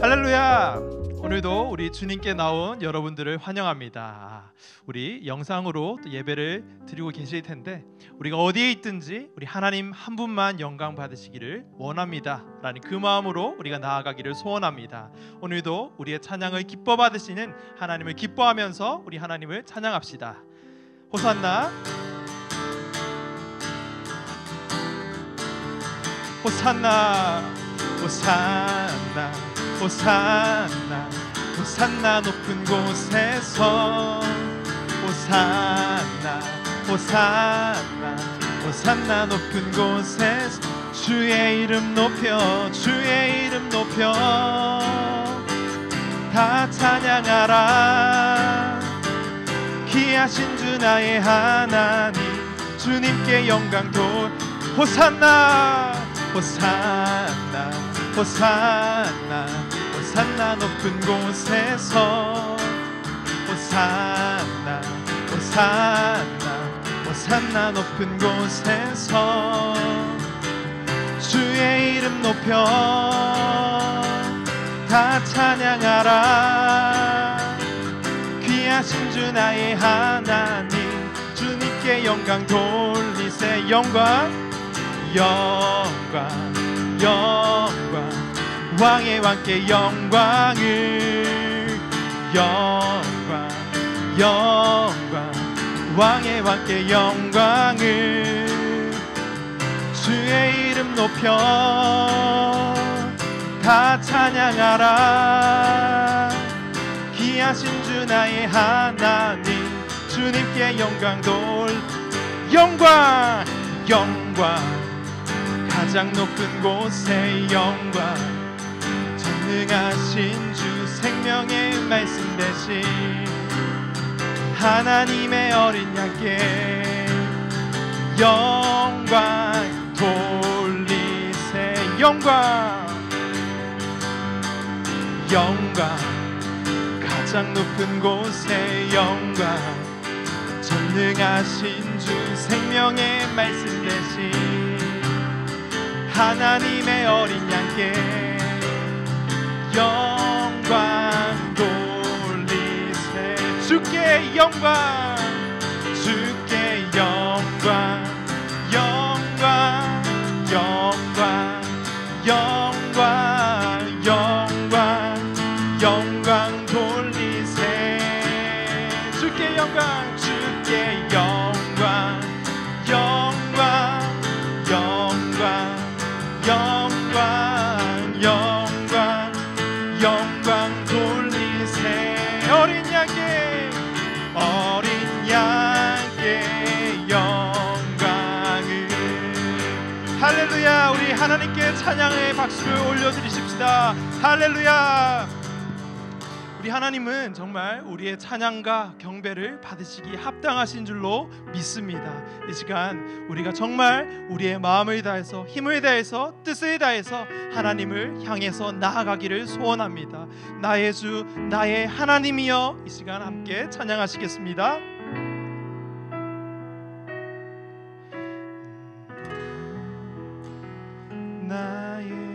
할렐루야! 오늘도 우리 주님께 나온 여러분들을 환영합니다. 우리 영상으로 또 예배를 드리고 계실 텐데 우리가 어디에 있든지 우리 하나님 한 분만 영광 받으시기를 원합니다 라는 그 마음으로 우리가 나아가기를 소원합니다. 오늘도 우리의 찬양을 기뻐 받으시는 하나님을 기뻐하면서 우리 하나님을 찬양합시다. 호산나 호산나 호산나 호산나 호산나 높은 곳에서 호산나 호산나 호산나 높은 곳에서 주의 이름 높여 주의 이름 높여 다 찬양하라. 귀하신 주 나의 하나님 주님께 영광 돌 호산나 호산나 호산나 호산나 높은 곳에서 호산나 호산나 호산나 높은 곳에서 주의 이름 높여 다 찬양하라. 귀하신 주 나의 하나님 주님께 영광 돌리세. 영광 영광 영광 왕의 왕께 영광을 영광 영광 왕의 왕께 영광을 주의 이름 높여 다 찬양하라. 귀하신 주 나의 하나님 주님께 영광 돌 영광 영광 가장 높은 곳에 영광 전능하신 주 생명의 말씀 대신 하나님의 어린 양께 영광 돌리세. 영광 영광 가장 높은 곳에 영광 전능하신 주 생명의 말씀 대신 하나님의 어린 양께 영광 돌리세. 주께 영광 주께 영광 영광 영광 영광 영광 영광 돌리세. 주께 영광 주께 영광 영광 영광 영광 영광 영광 돌리세. 어린 양께 영광을. 할렐루야. 우리 하나님께 찬양의 박수를 올려드리십시다. 할렐루야. 우리 하나님은 정말 우리의 찬양과 경배를 받으시기 합당하신 줄로 믿습니다. 이 시간 우리가 정말 우리의 마음을 다해서 힘을 다해서 뜻을 다해서 하나님을 향해서 나아가기를 소원합니다. 나의 주 나의 하나님이여. 이 시간 함께 찬양하시겠습니다. 나의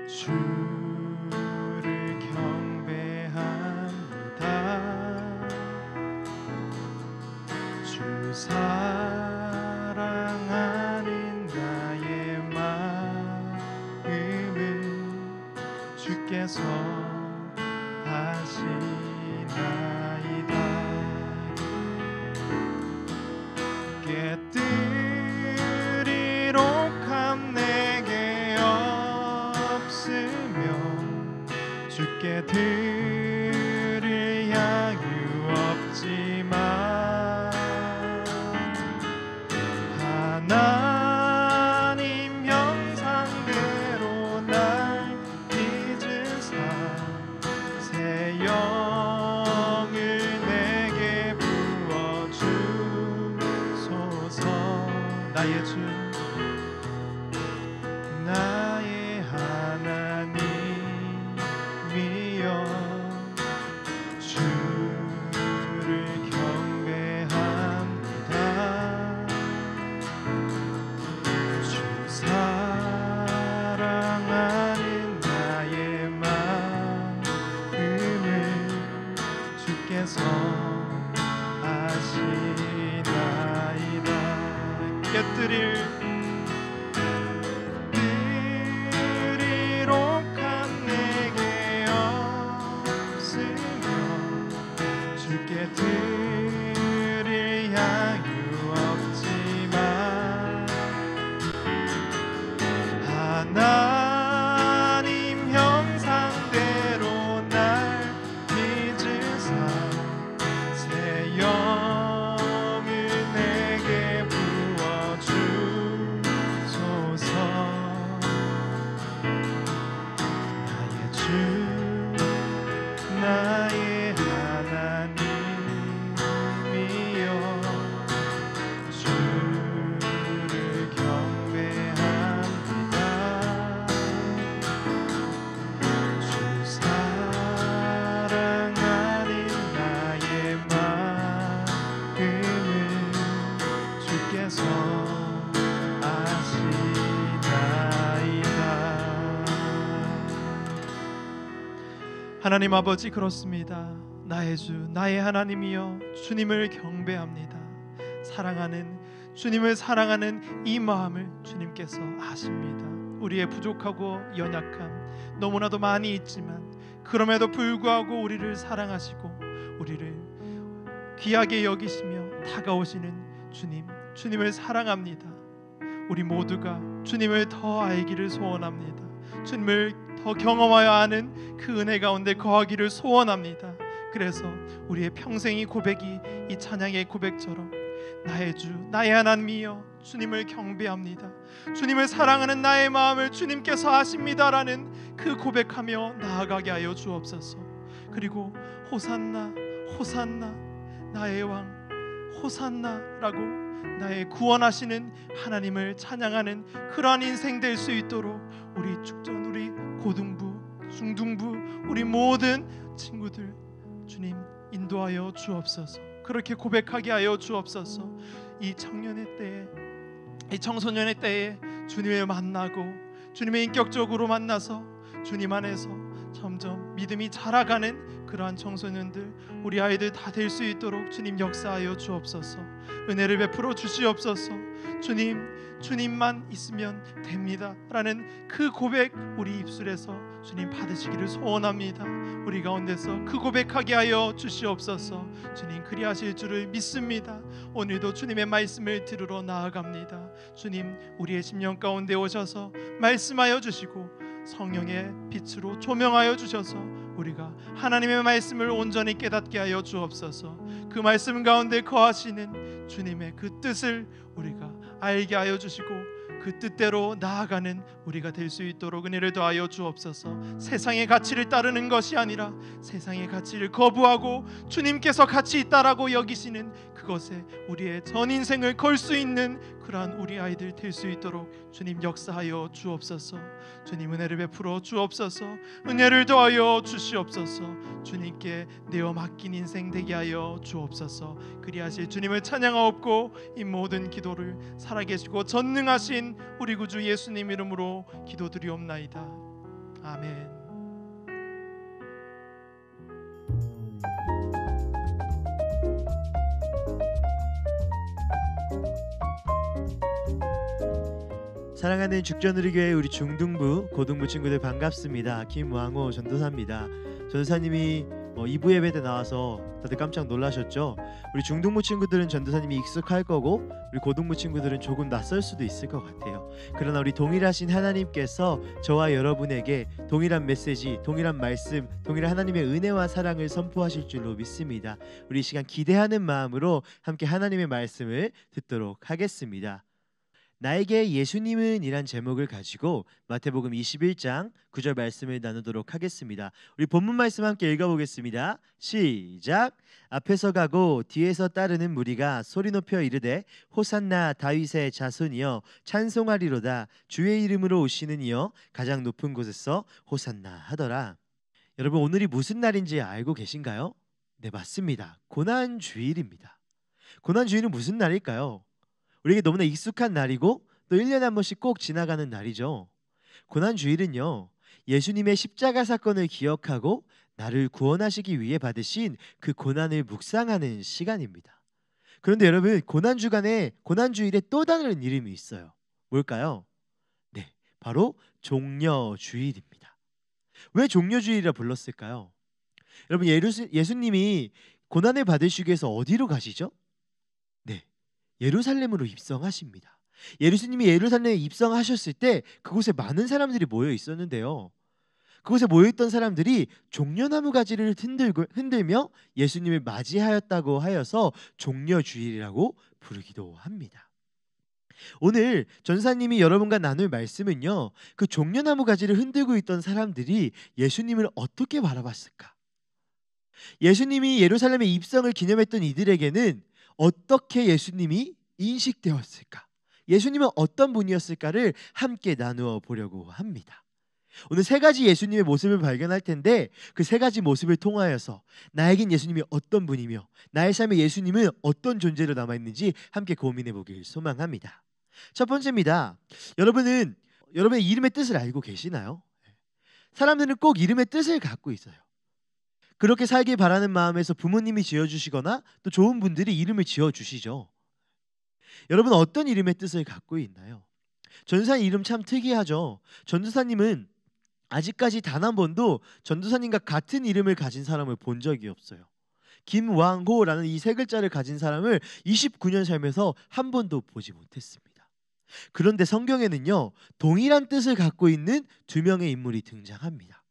주를 경배합니다. 주 사랑하는 나의 마음은 주께서 하시나이다. 깨뜨리록함 내게 주께 들을 야유 없지만 하나님 형상대로 날 빚으사 새 영을 내게 부어주소서. 나의 주 나의 하나님 주를 경배합니다. 주 주께서 아시나이다. 깨뜨릴 내게 없으며 주께 드릴 양유 없지만 하나님 형상대로 날 믿으사 새 영을 내게 부어주소서. 나의 하나님이여 주를 경배합니다. 주 사랑하는 나의 마음을 주께서 하나님 아버지, 그렇습니다. 나의 주, 나의 하나님이여 주님을 경배합니다. 사랑하는 주님을 사랑하는 이 마음을 주님께서 아십니다. 우리의 부족하고 연약함 너무나도 많이 있지만 그럼에도 불구하고 우리를 사랑하시고 우리를 귀하게 여기시며 다가오시는 주님, 주님을 사랑합니다. 우리 모두가 주님을 더 알기를 소원합니다. 주님을 더 경험하여 아는 그 은혜 가운데 거하기를 소원합니다. 그래서 우리의 평생의 고백이 이 찬양의 고백처럼 나의 주, 나의 하나님이여 주님을 경배합니다. 주님을 사랑하는 나의 마음을 주님께서 아십니다라는 그 고백하며 나아가게 하여 주옵소서. 그리고 호산나, 호산나, 나의 왕, 호산나라고 나의 구원하시는 하나님을 찬양하는 그러한 인생 될 수 있도록 우리 축전, 우리 고등부, 중등부, 우리 모든 친구들 주님 인도하여 주옵소서. 그렇게 고백하게 하여 주옵소서. 이 청년의 때에, 이 청소년의 때에 주님을 만나고 주님의 인격적으로 만나서 주님 안에서 점점 믿음이 자라가는 그러한 청소년들, 우리 아이들 다 될 수 있도록 주님 역사하여 주옵소서. 은혜를 베풀어 주시옵소서. 주님만 있으면 됩니다 라는 그 고백 우리 입술에서 주님 받으시기를 소원합니다. 우리 가운데서 그 고백하게 하여 주시옵소서. 주님 그리하실 줄을 믿습니다. 오늘도 주님의 말씀을 들으러 나아갑니다. 주님 우리의 심령 가운데 오셔서 말씀하여 주시고 성령의 빛으로 조명하여 주셔서 우리가 하나님의 말씀을 온전히 깨닫게 하여 주옵소서. 그 말씀 가운데 거하시는 주님의 그 뜻을 우리가 알게 하여 주시고 그 뜻대로 나아가는 우리가 될 수 있도록 은혜를 더하여 주옵소서. 세상의 가치를 따르는 것이 아니라 세상의 가치를 거부하고 주님께서 가치 있다라고 여기시는 그것에 우리의 전 인생을 걸 수 있는 그러한 우리 아이들 될 수 있도록 주님 역사하여 주옵소서. 주님 은혜를 베풀어 주옵소서. 은혜를 더하여 주시옵소서. 주님께 내어 맡긴 인생 되게 하여 주옵소서. 그리하실 주님을 찬양하옵고 이 모든 기도를 살아계시고 전능하신 우리 구주 예수님 이름으로 기도드리옵나이다. 아멘. 사랑하는 죽전우리교회 우리 중등부, 고등부 친구들 반갑습니다. 김왕호 전도사입니다. 전도사님이 2부 예배 때 나와서 다들 깜짝 놀라셨죠? 우리 중등부 친구들은 전도사님이 익숙할 거고 우리 고등부 친구들은 조금 낯설 수도 있을 것 같아요. 그러나 우리 동일하신 하나님께서 저와 여러분에게 동일한 메시지, 동일한 말씀, 동일한 하나님의 은혜와 사랑을 선포하실 줄로 믿습니다. 우리 이 시간 기대하는 마음으로 함께 하나님의 말씀을 듣도록 하겠습니다. 나에게 예수님은 이란 제목을 가지고 마태복음 21장 9절 말씀을 나누도록 하겠습니다. 우리 본문 말씀 함께 읽어보겠습니다. 시작. 앞에서 가고 뒤에서 따르는 무리가 소리 높여 이르되 호산나 다윗의 자손이여 찬송하리로다. 주의 이름으로 오시는 이여 가장 높은 곳에서 호산나 하더라. 여러분 오늘이 무슨 날인지 알고 계신가요? 네, 맞습니다. 고난주일입니다. 고난주일은 무슨 날일까요? 우리에게 너무나 익숙한 날이고 또 1년에 한 번씩 꼭 지나가는 날이죠. 고난주일은요, 예수님의 십자가 사건을 기억하고 나를 구원하시기 위해 받으신 그 고난을 묵상하는 시간입니다. 그런데 여러분, 고난주일에 또 다른 이름이 있어요. 뭘까요? 네, 바로 종려주일입니다. 왜 종려주일이라 불렀을까요? 여러분, 예수님이 고난을 받으시기 위해서 어디로 가시죠? 네, 예루살렘으로 입성하십니다. 예수님이 예루살렘에 입성하셨을 때 그곳에 많은 사람들이 모여 있었는데요. 그곳에 모여있던 사람들이 종려나무 가지를 흔들며 예수님을 맞이하였다고 하여서 종려주일이라고 부르기도 합니다. 오늘 전사님이 여러분과 나눌 말씀은요, 그 종려나무 가지를 흔들고 있던 사람들이 예수님을 어떻게 바라봤을까? 예수님이 예루살렘에 입성을 기념했던 이들에게는 어떻게 예수님이 인식되었을까? 예수님은 어떤 분이었을까를 함께 나누어 보려고 합니다. 오늘 세 가지 예수님의 모습을 발견할 텐데, 그 세 가지 모습을 통하여서 나에겐 예수님이 어떤 분이며 나의 삶에 예수님은 어떤 존재로 남아있는지 함께 고민해 보길 소망합니다. 첫 번째입니다. 여러분은 여러분의 이름의 뜻을 알고 계시나요? 사람들은 꼭 이름의 뜻을 갖고 있어요. 그렇게 살길 바라는 마음에서 부모님이 지어주시거나 또 좋은 분들이 이름을 지어주시죠. 여러분, 어떤 이름의 뜻을 갖고 있나요? 전도사님 이름 참 특이하죠. 전도사님은 아직까지 단 한 번도 전도사님과 같은 이름을 가진 사람을 본 적이 없어요. 김왕호라는 이 세 글자를 가진 사람을 29년 살면서 한 번도 보지 못했습니다. 그런데 성경에는요, 동일한 뜻을 갖고 있는 두 명의 인물이 등장합니다.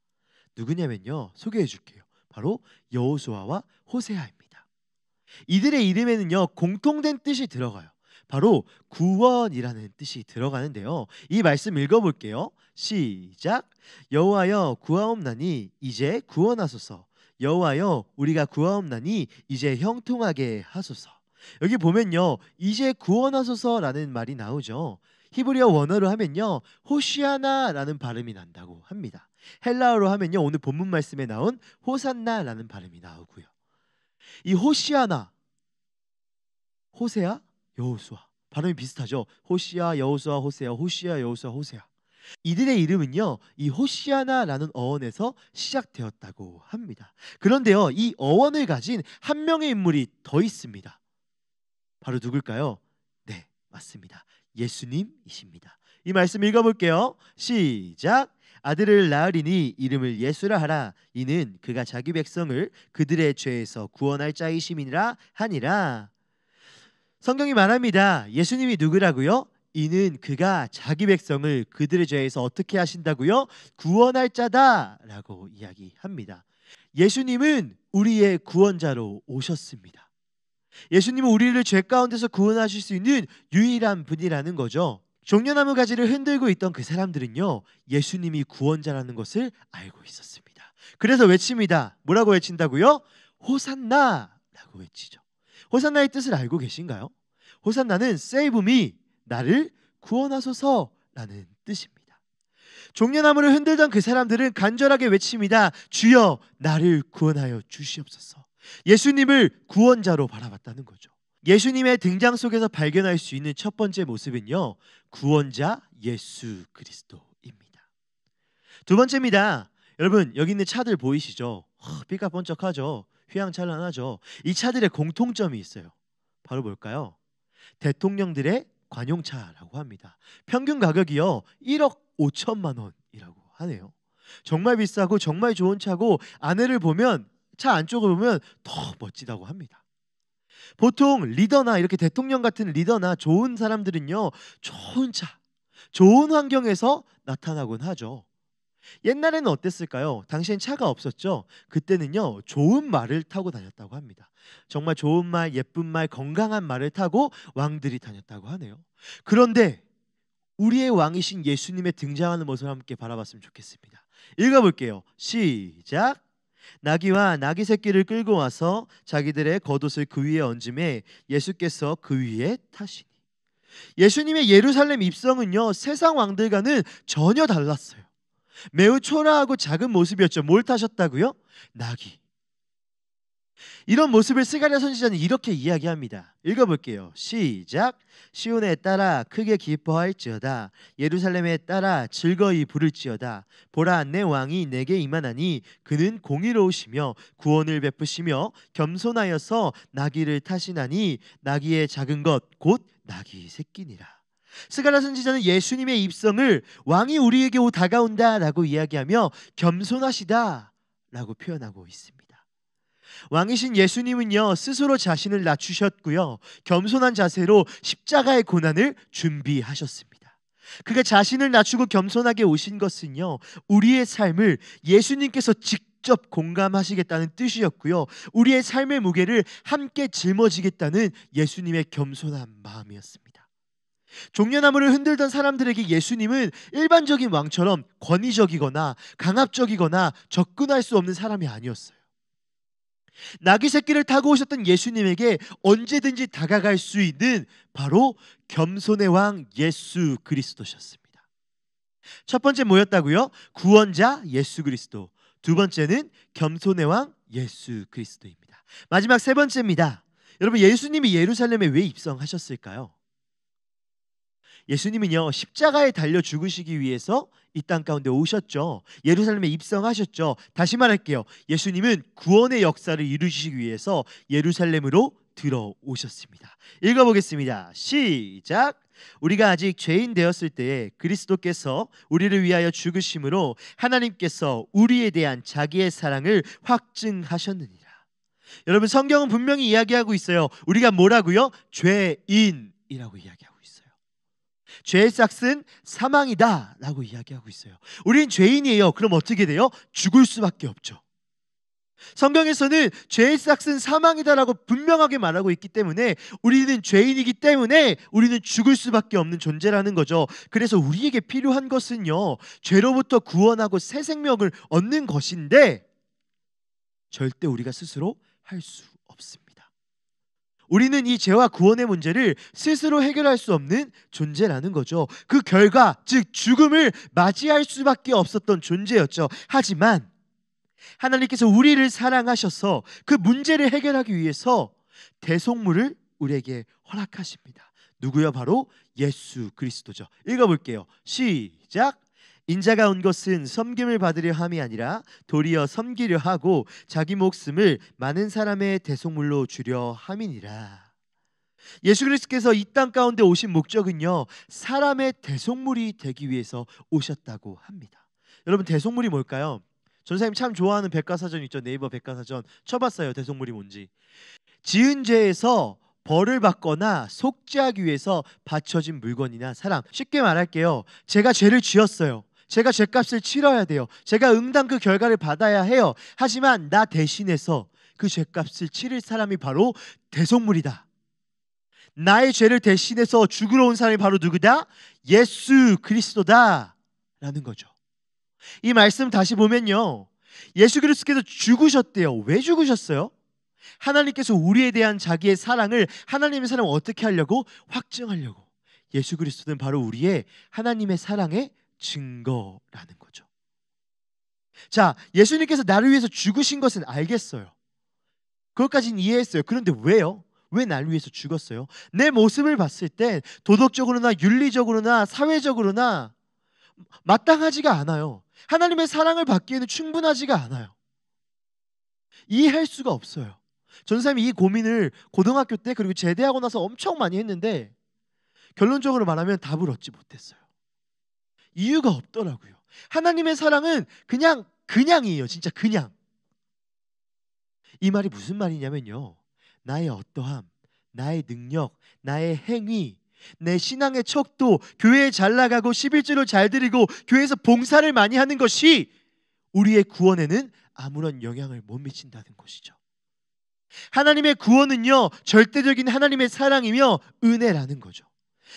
누구냐면요, 소개해 줄게요. 바로 여호수아와 호세아입니다. 이들의 이름에는요, 공통된 뜻이 들어가요. 바로 구원이라는 뜻이 들어가는데요. 이 말씀 읽어볼게요. 시작. 여호와여 구하옵나니 이제 구원하소서. 여호와여 우리가 구하옵나니 이제 형통하게 하소서. 여기 보면요, 이제 구원하소서라는 말이 나오죠. 히브리어 원어로 하면요, 호시아나라는 발음이 난다고 합니다. 헬라어로 하면요, 오늘 본문 말씀에 나온 호산나라는 발음이 나오고요. 이 호시아나, 호세아, 여호수아, 발음이 비슷하죠. 호시아, 여호수아, 호세아, 호시아, 여호수아, 호세아. 이들의 이름은요, 이 호시아나라는 어원에서 시작되었다고 합니다. 그런데요, 이 어원을 가진 한 명의 인물이 더 있습니다. 바로 누굴까요? 네, 맞습니다. 예수님이십니다. 이 말씀 읽어볼게요. 시작. 아들을 낳으리니 이름을 예수라 하라. 이는 그가 자기 백성을 그들의 죄에서 구원할 자이심이니라 하니라. 성경이 말합니다. 예수님이 누구라고요? 이는 그가 자기 백성을 그들의 죄에서 어떻게 하신다고요? 구원할 자다라고 이야기합니다. 예수님은 우리의 구원자로 오셨습니다. 예수님은 우리를 죄 가운데서 구원하실 수 있는 유일한 분이라는 거죠. 종려나무 가지를 흔들고 있던 그 사람들은요, 예수님이 구원자라는 것을 알고 있었습니다. 그래서 외칩니다. 뭐라고 외친다고요? 호산나라고 외치죠. 호산나의 뜻을 알고 계신가요? 호산나는 Save me, 나를 구원하소서라는 뜻입니다. 종려나무를 흔들던 그 사람들은 간절하게 외칩니다. 주여 나를 구원하여 주시옵소서. 예수님을 구원자로 바라봤다는 거죠. 예수님의 등장 속에서 발견할 수 있는 첫 번째 모습은요, 구원자 예수 그리스도입니다. 두 번째입니다. 여러분, 여기 있는 차들 보이시죠? 삐까번쩍하죠. 휘황찬란하죠. 이 차들의 공통점이 있어요. 바로 뭘까요? 대통령들의 관용차라고 합니다. 평균 가격이요 1억 5천만 원이라고 하네요. 정말 비싸고 정말 좋은 차고, 안에를 보면, 차 안쪽을 보면 더 멋지다고 합니다. 보통 리더나 이렇게 대통령 같은 리더나 좋은 사람들은요, 좋은 차, 좋은 환경에서 나타나곤 하죠. 옛날에는 어땠을까요? 당시엔 차가 없었죠. 그때는요, 좋은 말을 타고 다녔다고 합니다. 정말 좋은 말, 예쁜 말, 건강한 말을 타고 왕들이 다녔다고 하네요. 그런데 우리의 왕이신 예수님의 등장하는 모습을 함께 바라봤으면 좋겠습니다. 읽어볼게요. 시작. 나귀와 나귀 새끼를 끌고 와서 자기들의 겉옷을 그 위에 얹음에 예수께서 그 위에 타시니. 예수님의 예루살렘 입성은요, 세상 왕들과는 전혀 달랐어요. 매우 초라하고 작은 모습이었죠. 뭘 타셨다고요? 나귀. 이런 모습을 스가랴 선지자는 이렇게 이야기합니다. 읽어볼게요. 시작. 시온에 따라 크게 기뻐할지어다. 예루살렘에 따라 즐거이 부를지어다. 보라, 내 왕이 내게 임하나니 그는 공의로우시며 구원을 베푸시며 겸손하여서 나귀를 타시나니 나귀의 작은 것 곧 나귀 새끼니라. 스가랴 선지자는 예수님의 입성을 왕이 우리에게 다가온다라고 이야기하며 겸손하시다라고 표현하고 있습니다. 왕이신 예수님은요, 스스로 자신을 낮추셨고요, 겸손한 자세로 십자가의 고난을 준비하셨습니다. 그가 자신을 낮추고 겸손하게 오신 것은요, 우리의 삶을 예수님께서 직접 공감하시겠다는 뜻이었고요, 우리의 삶의 무게를 함께 짊어지겠다는 예수님의 겸손한 마음이었습니다. 종려나무를 흔들던 사람들에게 예수님은 일반적인 왕처럼 권위적이거나 강압적이거나 접근할 수 없는 사람이 아니었어요. 나귀 새끼를 타고 오셨던 예수님에게 언제든지 다가갈 수 있는 바로 겸손의 왕 예수 그리스도셨습니다. 첫 번째 뭐였다고요? 구원자 예수 그리스도. 두 번째는 겸손의 왕 예수 그리스도입니다. 마지막 세 번째입니다. 여러분, 예수님이 예루살렘에 왜 입성하셨을까요? 예수님은요, 십자가에 달려 죽으시기 위해서 이 땅 가운데 오셨죠. 예루살렘에 입성하셨죠. 다시 말할게요. 예수님은 구원의 역사를 이루시기 위해서 예루살렘으로 들어오셨습니다. 읽어보겠습니다. 시작. 우리가 아직 죄인 되었을 때에 그리스도께서 우리를 위하여 죽으심으로 하나님께서 우리에 대한 자기의 사랑을 확증하셨느니라. 여러분, 성경은 분명히 이야기하고 있어요. 우리가 뭐라고요? 죄인이라고 이야기하고 있어요. 죄의 싹은 사망이다 라고 이야기하고 있어요. 우리는 죄인이에요. 그럼 어떻게 돼요? 죽을 수밖에 없죠. 성경에서는 죄의 싹은 사망이다 라고 분명하게 말하고 있기 때문에 우리는 죄인이기 때문에 우리는 죽을 수밖에 없는 존재라는 거죠. 그래서 우리에게 필요한 것은요, 죄로부터 구원하고 새 생명을 얻는 것인데 절대 우리가 스스로 할 수 없습니다. 우리는 이 죄와 구원의 문제를 스스로 해결할 수 없는 존재라는 거죠. 그 결과, 즉 죽음을 맞이할 수밖에 없었던 존재였죠. 하지만 하나님께서 우리를 사랑하셔서 그 문제를 해결하기 위해서 대속물을 우리에게 허락하십니다. 누구요? 바로 예수 그리스도죠. 읽어볼게요. 시작. 인자가 온 것은 섬김을 받으려 함이 아니라 도리어 섬기려 하고 자기 목숨을 많은 사람의 대속물로 주려 함이니라. 예수 그리스도께서 이 땅 가운데 오신 목적은요, 사람의 대속물이 되기 위해서 오셨다고 합니다. 여러분, 대속물이 뭘까요? 전사님 참 좋아하는 백과사전 있죠. 네이버 백과사전 쳐봤어요. 대속물이 뭔지. 지은 죄에서 벌을 받거나 속죄하기 위해서 바쳐진 물건이나 사람. 쉽게 말할게요. 제가 죄를 지었어요. 제가 죄값을 치러야 돼요. 제가 응당 그 결과를 받아야 해요. 하지만 나 대신해서 그 죄값을 치를 사람이 바로 대속물이다. 나의 죄를 대신해서 죽으러 온 사람이 바로 누구다? 예수 그리스도다 라는 거죠. 이 말씀 다시 보면요, 예수 그리스도께서 죽으셨대요. 왜 죽으셨어요? 하나님께서 우리에 대한 자기의 사랑을, 하나님의 사랑을 어떻게 하려고? 확증하려고. 예수 그리스도는 바로 우리의 하나님의 사랑의 증거라는 거죠. 자, 예수님께서 나를 위해서 죽으신 것은 알겠어요. 그것까지는 이해했어요. 그런데 왜요? 왜 나를 위해서 죽었어요? 내 모습을 봤을 때 도덕적으로나 윤리적으로나 사회적으로나 마땅하지가 않아요. 하나님의 사랑을 받기에는 충분하지가 않아요. 이해할 수가 없어요. 전사님이 이 고민을 고등학교 때 그리고 제대하고 나서 엄청 많이 했는데 결론적으로 말하면 답을 얻지 못했어요. 이유가 없더라고요. 하나님의 사랑은 그냥이에요. 진짜 그냥. 이 말이 무슨 말이냐면요, 나의 어떠함, 나의 능력, 나의 행위, 내 신앙의 척도, 교회에 잘 나가고 11조를 잘 드리고 교회에서 봉사를 많이 하는 것이 우리의 구원에는 아무런 영향을 못 미친다는 것이죠. 하나님의 구원은요, 절대적인 하나님의 사랑이며 은혜라는 거죠.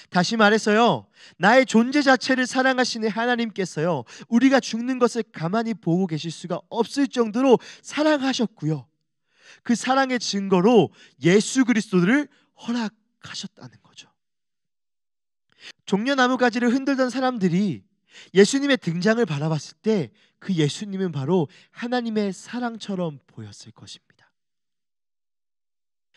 다시 말해서요, 나의 존재 자체를 사랑하시는 하나님께서요, 우리가 죽는 것을 가만히 보고 계실 수가 없을 정도로 사랑하셨고요, 그 사랑의 증거로 예수 그리스도를 허락하셨다는 거죠. 종려나무 가지를 흔들던 사람들이 예수님의 등장을 바라봤을 때 그 예수님은 바로 하나님의 사랑처럼 보였을 것입니다.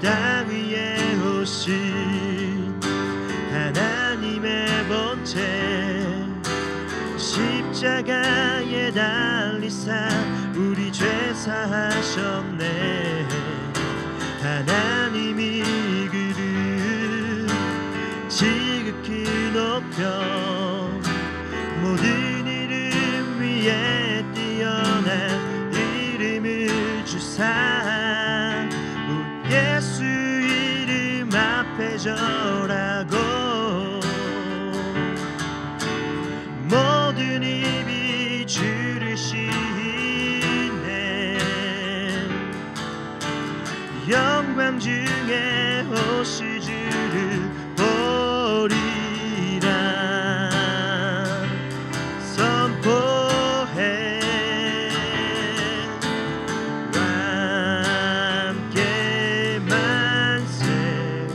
땅 위에 오신 하나님의 본체 십자가에 달리사 우리 죄 사하셨네. 하나님이 그를 지극히 높여 모든 이름 위에 뛰어난 이름을 주사 예수 이름 앞에 절하고 모든 입이 주를 시인해. 영광 중에 오실 주를 보리라 선포해. 함께 만세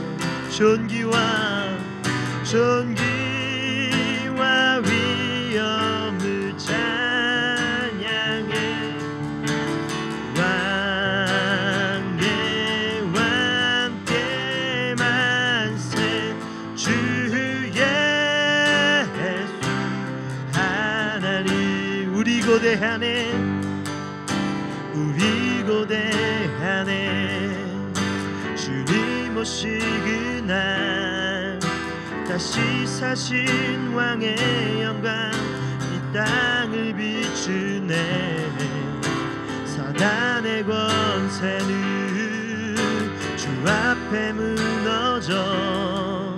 존귀와 위엄을 찬양해. 왕의 왕께 만세 주 예수 하나님. 우리 고대하네 우리 고대하네. 주님 오실 그날 다시 사신 왕의 영광 이 땅을 비추네. 사단의 권세는 주 앞에 무너져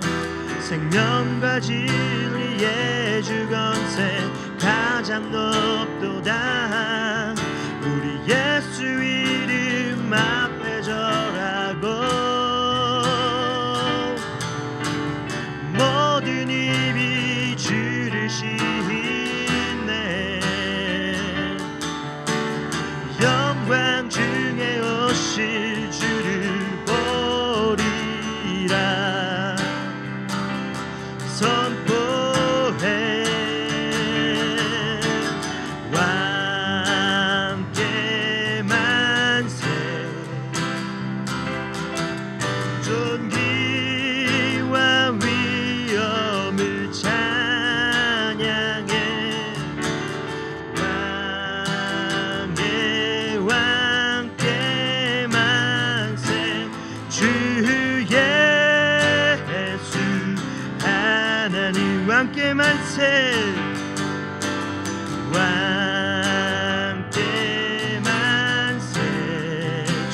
생명과 진리의 주 권세 가장 높도다. 우리 예수 이름 앞에 절하고 모든 입이 주를 시인해. 영광 중에 오실 주를 보리라 선포해. 왕께 만세 존귀와 위엄을 찬양해. 왕의 왕께 만세 주 예수 하나님. 왕께 만세 왕께 만세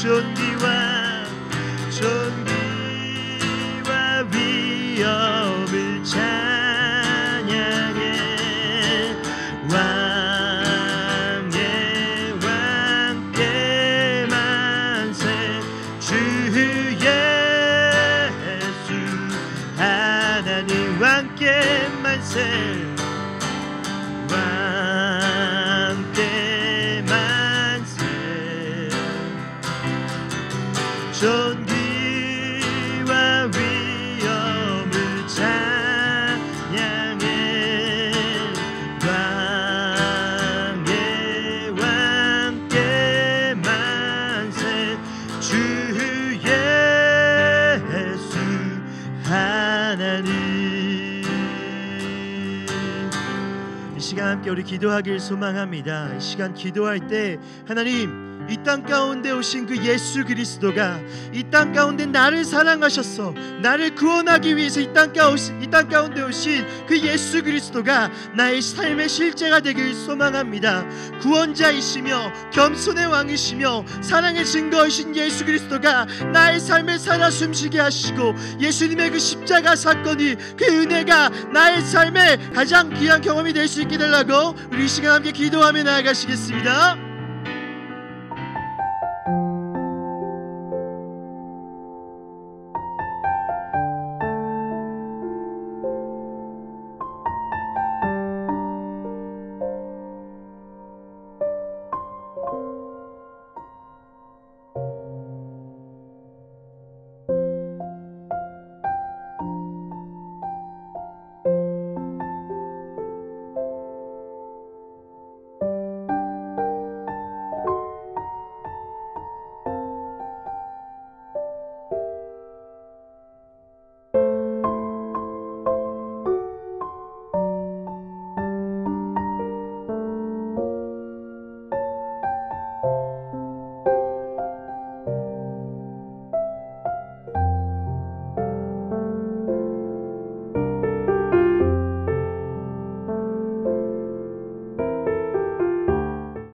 존귀와 위엄을 찬양해. 왕의 왕께 만세 주 예수 하나님. 왕께 만세 왕께 만세 존귀와 위엄을 찬양해. 왕의 왕께 만세 주 예수 하나님. 이 시간 함께 우리 기도하길 소망합니다. 이 시간 기도할 때 하나님 이 땅 가운데 오신 그 예수 그리스도가 이 땅 가운데 나를 사랑하셔서 나를 구원하기 위해서 이 땅 가운데 오신 그 예수 그리스도가 나의 삶의 실제가 되길 소망합니다. 구원자이시며 겸손의 왕이시며 사랑의 증거이신 예수 그리스도가 나의 삶을 살아 숨쉬게 하시고 예수님의 그 십자가 사건이 그 은혜가 나의 삶의 가장 귀한 경험이 될 수 있게 되라고 우리 이 시간 함께 기도하며 나아가시겠습니다.